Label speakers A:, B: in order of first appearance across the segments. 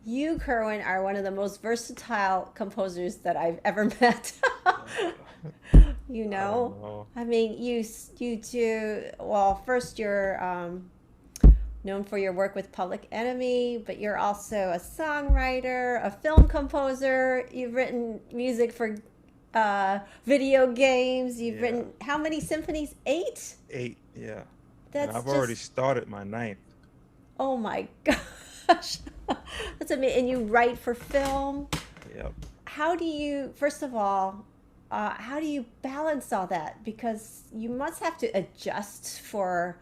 A: You, Kerwin, are one of the most versatile composers that I've ever met.
B: Uh,
A: you
B: I don't
A: know,
B: know.
A: I mean, you do well. First, you're known for your work with Public Enemy, but you're also a songwriter, a film composer. You've written music for video games. You've
B: Yeah,
A: written how many symphonies? Eight.
B: 8. Yeah, and
A: That's
B: I've already
A: just
B: started my ninth.
A: oh my gosh. That's amazing. And you write for film.
B: Yep.
A: How do you, first of all, how do you balance all that? Because you must have to adjust for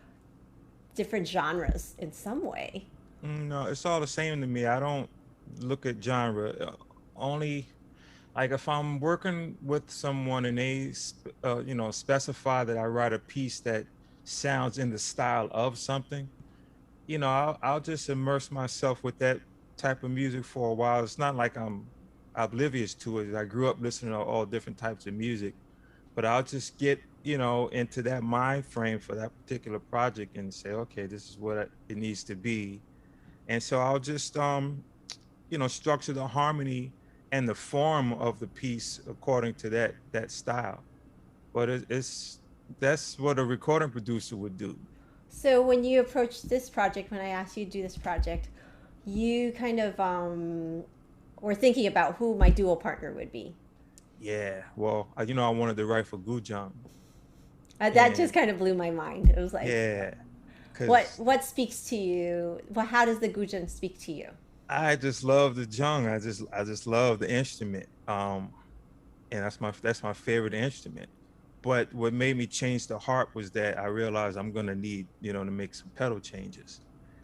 A: different genres in some way.
B: No, it's all the same to me. I don't look at genre. Only like if I'm working with someone and they specify that I write a piece that sounds in the style of something, I'll just immerse myself with that type of music for a while. It's not like I'm oblivious to it. I grew up listening to all different types of music, but I'll just get into that mind frame for that particular project and say, okay, this is what it needs to be. And so I'll just structure the harmony and the form of the piece according to that style. But it's that's what a recording producer would do.
A: So when you approached this project, when I asked you to do this project, you kind of were thinking about who my dual partner would be.
B: Yeah. Well, I wanted to write for Gujang,
A: That just
B: and
A: kind of blew my mind. It was like,
B: yeah,
A: what
B: because
A: what speaks to you? Well, how does the guzheng speak to you?
B: I just love the jung. I just love the instrument. And that's my favorite instrument. But what made me change the harp was that I realized I'm gonna need to make some pedal changes.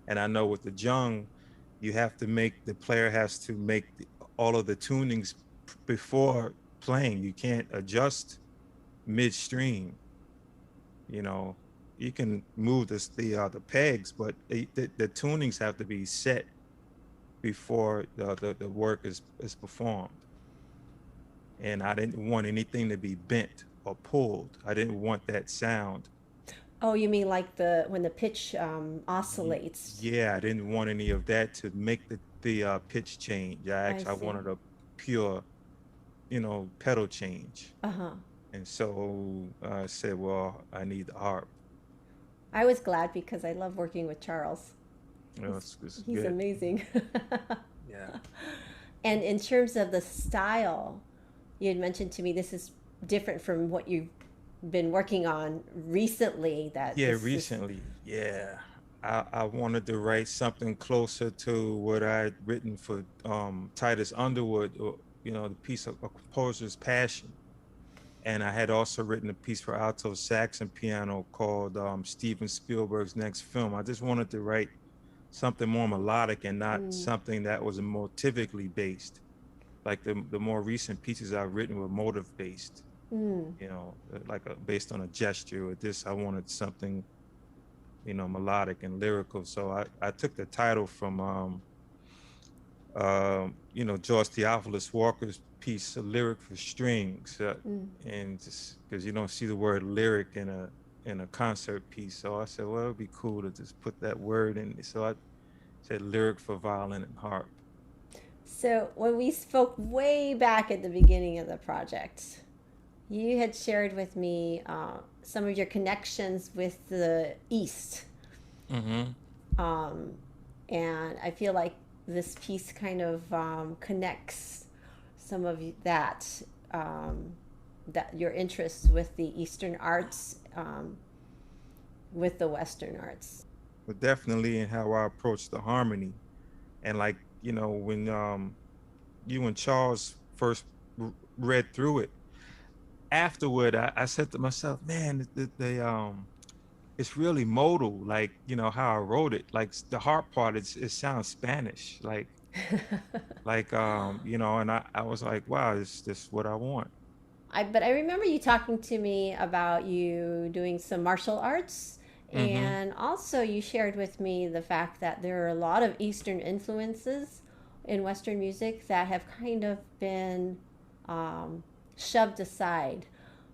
B: And I know with the jung, the player has to make all of the tunings before playing. You can't adjust midstream. You know, you can move the pegs, but the tunings have to be set before the work is performed. And I didn't want anything to be bent or pulled. I didn't want that sound.
A: Oh, you mean like the when the pitch oscillates?
B: Yeah, I didn't want any of that to make the pitch change.
A: I
B: I
A: see.
B: wanted a pure pedal change.
A: Uh huh.
B: And so I said, well, I need the harp.
A: I was glad because I love working with Charles. He's
B: It's
A: he's
B: good.
A: amazing.
B: Yeah.
A: And in terms of the style, you had mentioned to me this is different from what you've been working on recently. That
B: Yeah,
A: this is
B: recently. Yeah. I wanted to write something closer to what I'd written for Titus Underwood, or the piece of A Composer's Passion. And I had also written a piece for alto sax and piano called Steven Spielberg's Next Film. I just wanted to write something more melodic and not
A: mm,
B: something that was motivically based. Like the more recent pieces I've written were motive based,
A: mm.
B: like based on a gesture. With this, I wanted something melodic and lyrical. So I took the title from George Theophilus Walker's piece, A Lyric for Strings,
A: Mm.
B: and just because you don't see the word lyric in a concert piece, so I said, well, it'd be cool to just put that word in. So I said lyric for violin and harp.
A: So when we spoke way back at the beginning of the project, you had shared with me some of your connections with the East,
B: Mm-hmm.
A: um, and I feel like this piece kind of connects some of um, that your interests with the Eastern arts with the Western arts.
B: But definitely in how I approach the harmony, and like when you and Charles first read through it, afterward I said to myself, man, it's really modal, like how I wrote it. Like the harp part, it sounds Spanish, and I was like, wow, this is what I want.
A: But I remember you talking to me about you doing some martial arts,
B: Mm-hmm.
A: and also you shared with me the fact that there are a lot of Eastern influences in Western music that have kind of been um, shoved aside.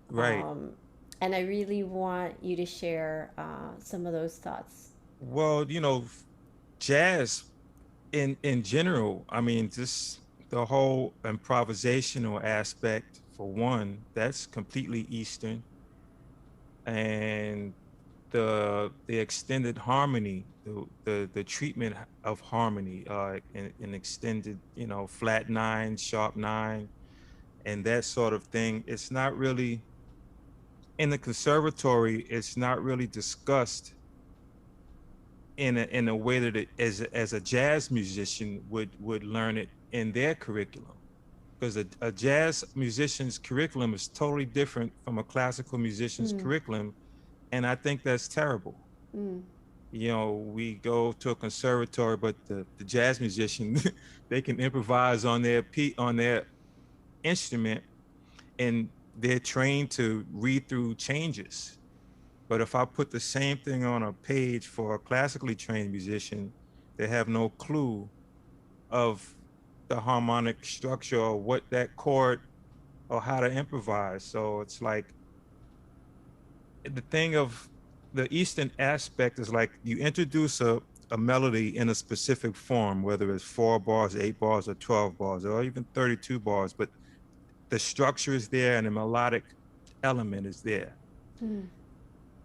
B: Right.
A: Um, and I really want you to share some of those thoughts.
B: Well, jazz in general, I mean, just the whole improvisational aspect, for one, that's completely Eastern. And the extended harmony, the treatment of harmony, in extended, flat nine, sharp nine, and that sort of thing. It's not really in the conservatory. It's not really discussed in a way that it, as a jazz musician would learn it in their curriculum, because a jazz musician's curriculum is totally different from a classical musician's
A: Mm,
B: curriculum, and I think that's terrible.
A: mm,
B: We go to a conservatory, but the jazz musician, they can improvise on their instrument, and they're trained to read through changes. But if I put the same thing on a page for a classically trained musician, they have no clue of the harmonic structure or what that chord or how to improvise. So it's like the thing of the Eastern aspect is like you introduce a melody in a specific form, whether it's 4 bars, 8 bars, or 12 bars, or even 32 bars, but the structure is there and the melodic element is there.
A: mm.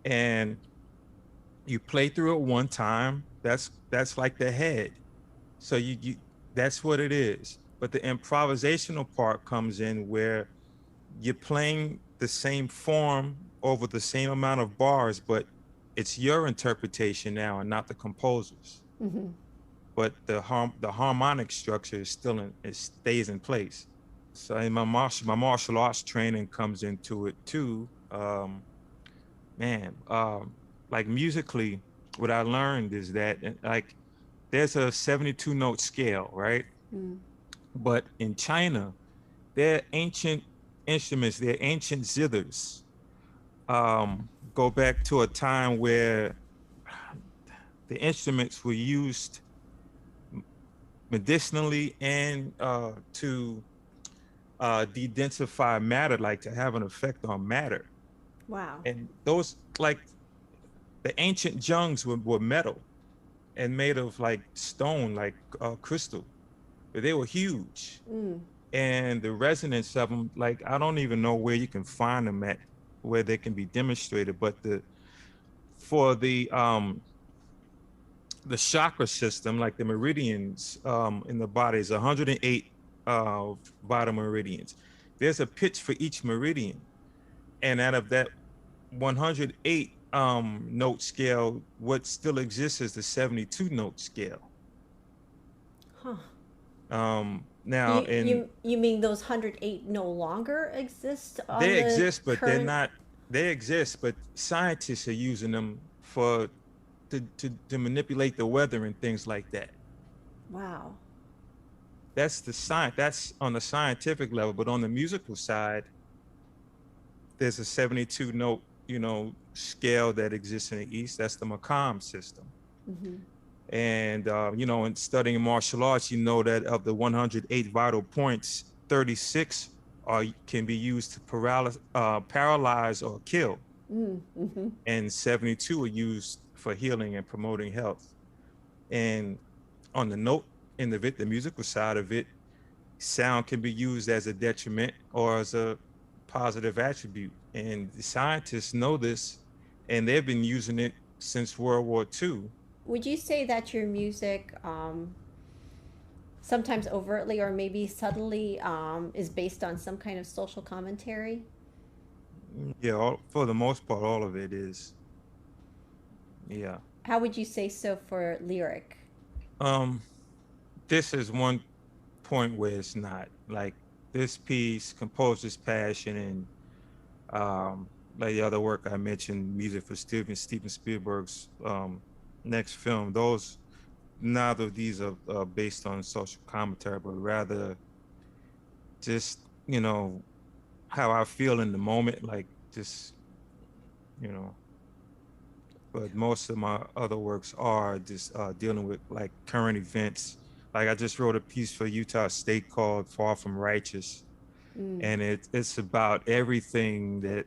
B: And you play through it one time. That's like the head. So you that's what it is. But the improvisational part comes in where you're playing the same form over the same amount of bars, but it's your interpretation now and not the composer's.
A: Mm-hmm.
B: But the harmonic structure is still it stays in place. So in my martial arts training comes into it too. Man, like musically, what I learned is that, like, there's a 72 note scale, right?
A: Mm.
B: But in China, their ancient instruments, their ancient zithers, go back to a time where the instruments were used medicinally and to de-densify matter, like to have an effect on matter.
A: Wow.
B: And those, like, the ancient jungs were metal and made of like stone, like crystal. But they were huge.
A: Mm.
B: And the resonance of them, like, I don't even know where you can find them at, where they can be demonstrated. But for the chakra system, like the meridians in the body, is 108 vital meridians. There's a pitch for each meridian, and out of that 108 note scale, what still exists is the 72 note scale.
A: Huh.
B: Now,
A: You
B: in
A: you you mean those 108 no longer exist on
B: they
A: the
B: exist, but they're
A: current?
B: not. They exist, but scientists are using them for to manipulate the weather and things like that.
A: Wow.
B: That's the science. That's on the scientific level, but on the musical side, there's a 72 note, scale that exists in the East. That's the Makam system.
A: Mm-hmm.
B: And in studying martial arts, you know that of the 108 vital points, 36 can be used to paralyze or kill,
A: Mm, mm-hmm.
B: and 72 are used for healing and promoting health. And on the note in the musical side of it, sound can be used as a detriment or as a positive attribute. And the scientists know this, and they've been using it since World War II.
A: Would you say that your music, sometimes overtly or maybe subtly, is based on some kind of social commentary?
B: Yeah, for the most part, all of it is. Yeah.
A: How would you say so for lyric?
B: Um, this is one point where it's not like this piece, Composer's Passion, and like the other work I mentioned, music for Steven Spielberg's next film. Those Neither of these are based on social commentary, but rather just how I feel in the moment, like just you know. But most of my other works are just dealing with like current events. Like I just wrote a piece for Utah State called "Far from Righteous,"
A: Mm.
B: and it's about everything that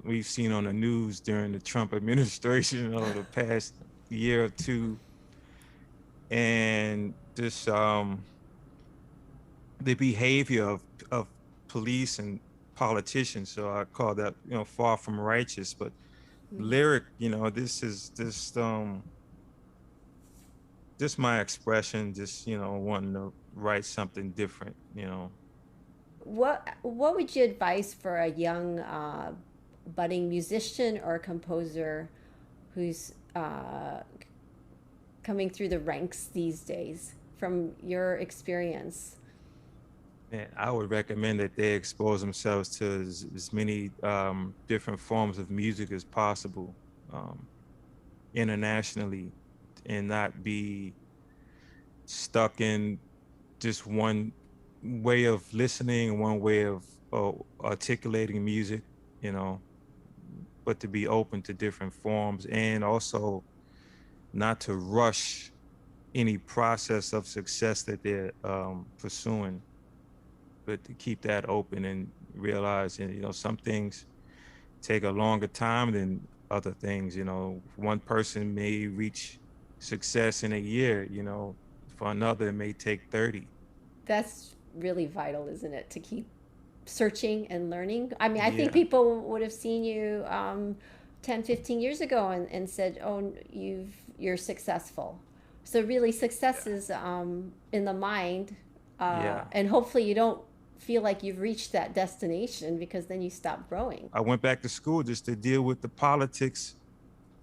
B: we've seen on the news during the Trump administration over the past year or two. And this the behavior of police and politicians. So I call that, far from righteous. But
A: Mhm.
B: lyric, this is just my expression, just wanting to write something different.
A: What would you advise for a young budding musician or composer who's coming through the ranks these days from your experience?
B: And I would recommend that they expose themselves to as many different forms of music as possible, um, internationally, and not be stuck in just one way of listening, one way of articulating music, you know, but to be open to different forms, and also not to rush any process of success that they're pursuing, but to keep that open and realize, some things take a longer time than other things. One person may reach success in a year, for another it may take 30.
A: That's really vital, isn't it, to keep searching and learning? I mean, I think
B: Yeah,
A: people would have seen you 10, 15 years ago and said, oh, you're successful. So really success is in the mind,
B: yeah.
A: and hopefully you don't feel like you've reached that destination because then you stop growing.
B: I went back to school just to deal with the politics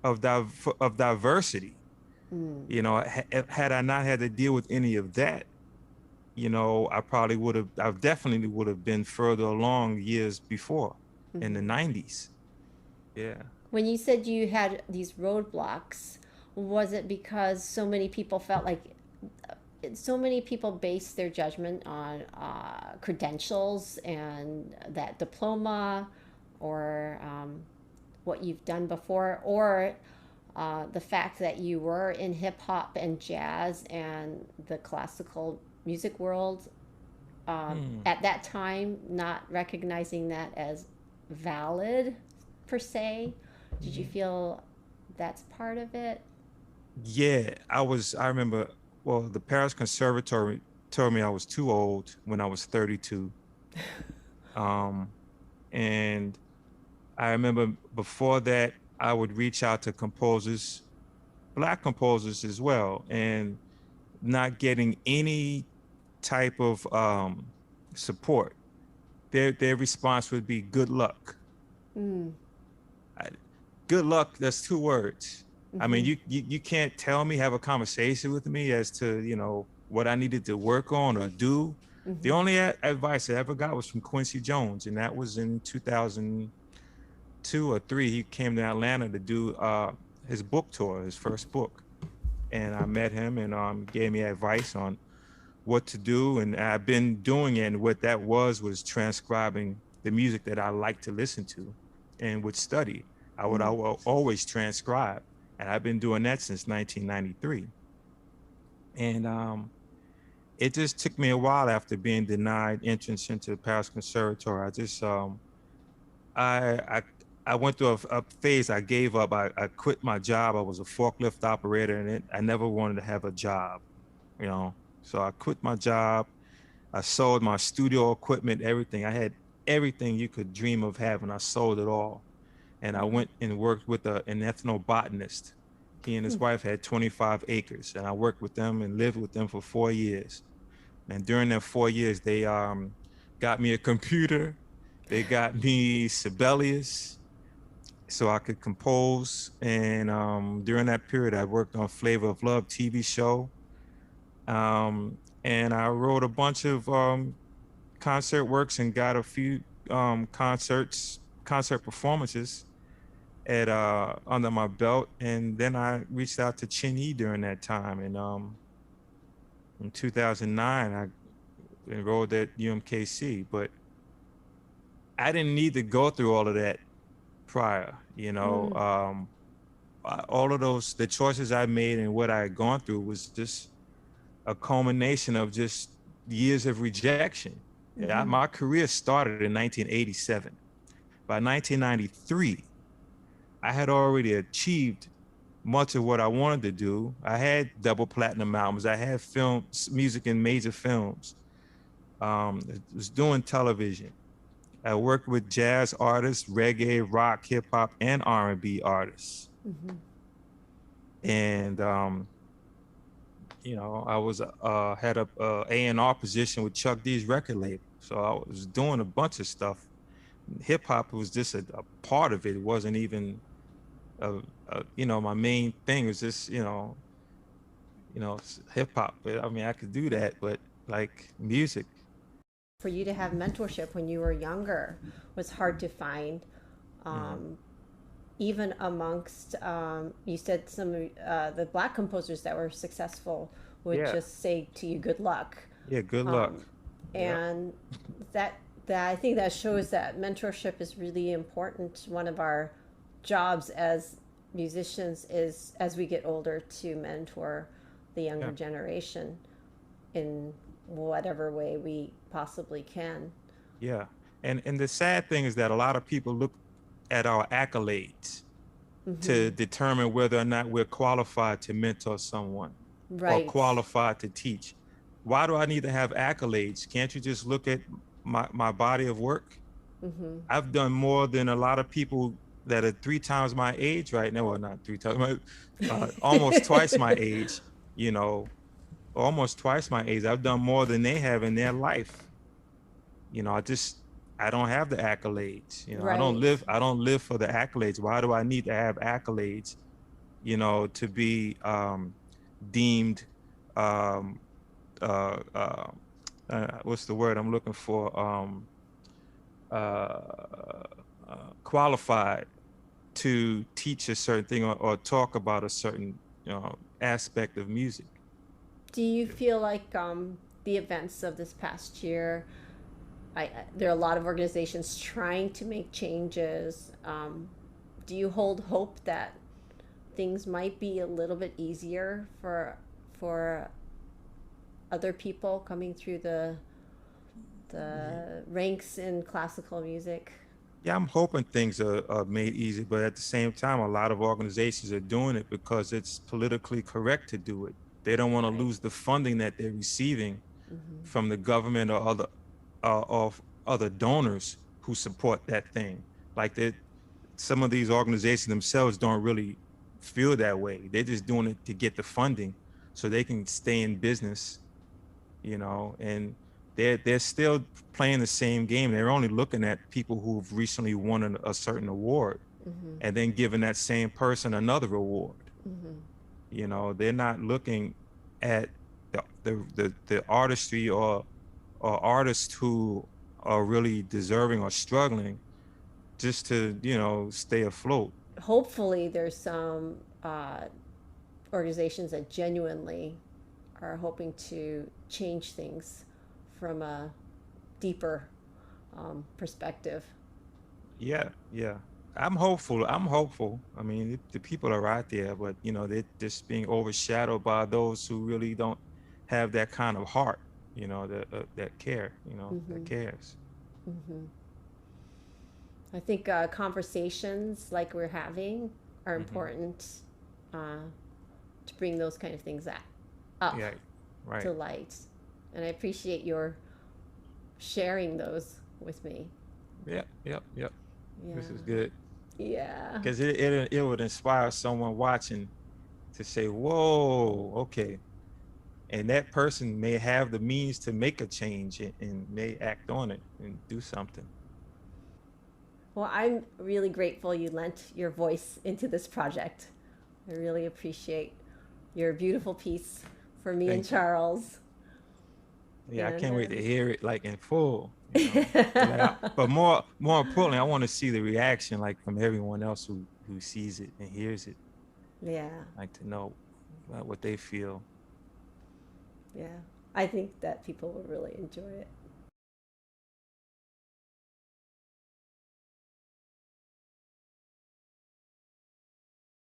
B: of diversity.
A: Mm.
B: Had I not had to deal with any of that, I definitely would have been further along years before, in the
A: Hmm.
B: 90s. Yeah.
A: When you said you had these roadblocks, was it because so many people felt like so many people base their judgment on credentials and that diploma or what you've done before, or the fact that you were in hip hop and jazz and the classical music world
B: Hmm.
A: at that time, not recognizing that as valid per se? Did you feel that's part of it?
B: Yeah, I remember, well, the Paris Conservatory told me I was too old when I was 32. Um, and I remember before that, I would reach out to composers, Black composers as well, and not getting any type of support. Their response would be good luck.
A: Mm.
B: I, Good luck, that's two words. I mean,
A: Mm-hmm.
B: you can't tell me, have a conversation with me as to, what I needed to work on or do. The
A: Mm-hmm.
B: only advice I ever got was from Quincy Jones, and that was in 2002 or three. He came to Atlanta to do his book tour, his first book. And I met him and gave me advice on what to do. And I've been doing it. And what that was transcribing the music that I like to listen to and would study. I
A: Mm.
B: will always transcribe. And I've been doing that since 1993. And it just took me a while after being denied entrance into the Paris Conservatory. I, I, I went through a phase. I gave up. I quit my job. I was a forklift operator, and I never wanted to have a job, you know. So I quit my job. I sold my studio equipment, everything. I had everything you could dream of having. I sold it all. And I
A: Wow.
B: went and worked with an ethnobotanist. He and his wife had 25 acres, and I worked with them and lived with them for 4 years. And during that 4 years, they got me a computer. They got me Sibelius so I could compose. And during that period, I worked on Flavor of Love TV show. And I wrote a bunch of concert works and got a few concert performances at under my belt. And then I reached out to Chin Yi during that time. And in 2009, I enrolled at UMKC. But I didn't need to go through all of that prior.
A: Mm.
B: All of the choices I made and what I had gone through was just a culmination of just years of rejection. Yeah,
A: Mm-hmm.
B: my career started in 1987. By 1993, I had already achieved much of what I wanted to do. I had double platinum albums. I had music in major films. I was doing television. I worked with jazz artists, reggae, rock, hip hop, and R&B artists.
A: Hmm.
B: And I was had a A&R position with Chuck D's record label, so I was doing a bunch of stuff. Hip hop was just a part of it. It wasn't even my main thing was just hip hop. But I mean, I could do that, but like music.
A: For you to have mentorship when you were younger was hard to find.
B: Mm.
A: Um, Even amongst, you said some of the black composers that were successful would
B: Yeah,
A: just say to you, good luck.
B: yeah. Good luck.
A: Um,
B: Yeah,
A: and that, that I think that shows that mentorship is really important. One of our jobs as musicians is, as we get older, to mentor the younger
B: yeah,
A: generation in whatever way we possibly can.
B: yeah. And the sad thing is that a lot of people look at our accolades
A: Hmm.
B: to determine whether or not we're qualified to mentor someone or
A: Right.
B: qualified to teach. Why do I need to have accolades? Can't you just look at my body of work?
A: Hmm.
B: I've done more than a lot of people that are 3 times my age right now. Well, not 3 times, almost twice my age, you know, almost twice my age. I've done more than they have in their life. I don't have the accolades.
A: Right.
B: I don't live for the accolades. Why do I need to have accolades, to be deemed um uh, uh what's the word I'm looking for? Uh, Qualified to teach a certain thing or talk about a certain aspect of music.
A: Do you feel like the events of this past year, there are a lot of organizations trying to make changes. Do you hold hope that things might be a little bit easier for other people coming through the ranks in classical music?
B: Yeah, I'm hoping things are made easy, but at the same time, a lot of organizations are doing it because it's politically correct to do it. They don't want to
A: Right.
B: lose the funding that they're receiving
A: Hmm.
B: from the government or of other donors who support that thing. Like that, some of these organizations themselves don't really feel that way. They're just doing it to get the funding so they can stay in business, and they're still playing the same game. They're only looking at people who've recently won a certain award
A: Hmm.
B: and then giving that same person another award.
A: Hmm.
B: They're not looking at the artistry or artists who are really deserving or struggling just to, stay afloat.
A: Hopefully, there's some organizations that genuinely are hoping to change things from a deeper perspective.
B: Yeah, yeah. I'm hopeful. I'm hopeful. I mean, the people are out there, but they're just being overshadowed by those who really don't have that kind of heart, that care, that
A: Hmm.
B: cares.
A: Hmm. I think conversations like we're having are
B: Hmm.
A: important uh, to bring those kind of things up
B: Yeah,
A: to
B: right.
A: light. And I appreciate your sharing those with me.
B: Yep, yep, yep. This is
A: Yeah.
B: good
A: Yeah.
B: because it would inspire someone watching to say, "Whoa, okay." And that person may have the means to make a change and may act on it and do something.
A: Well, I'm really grateful you lent your voice into this project. I really appreciate your beautiful piece for me and
B: Thank you.
A: Charles.
B: Yeah, I
A: And
B: can't wait to hear it like in full. But more importantly, I want to see the reaction like from everyone else who sees it and hears it.
A: yeah,
B: Like to know what they feel.
A: yeah. I think that people will really enjoy it.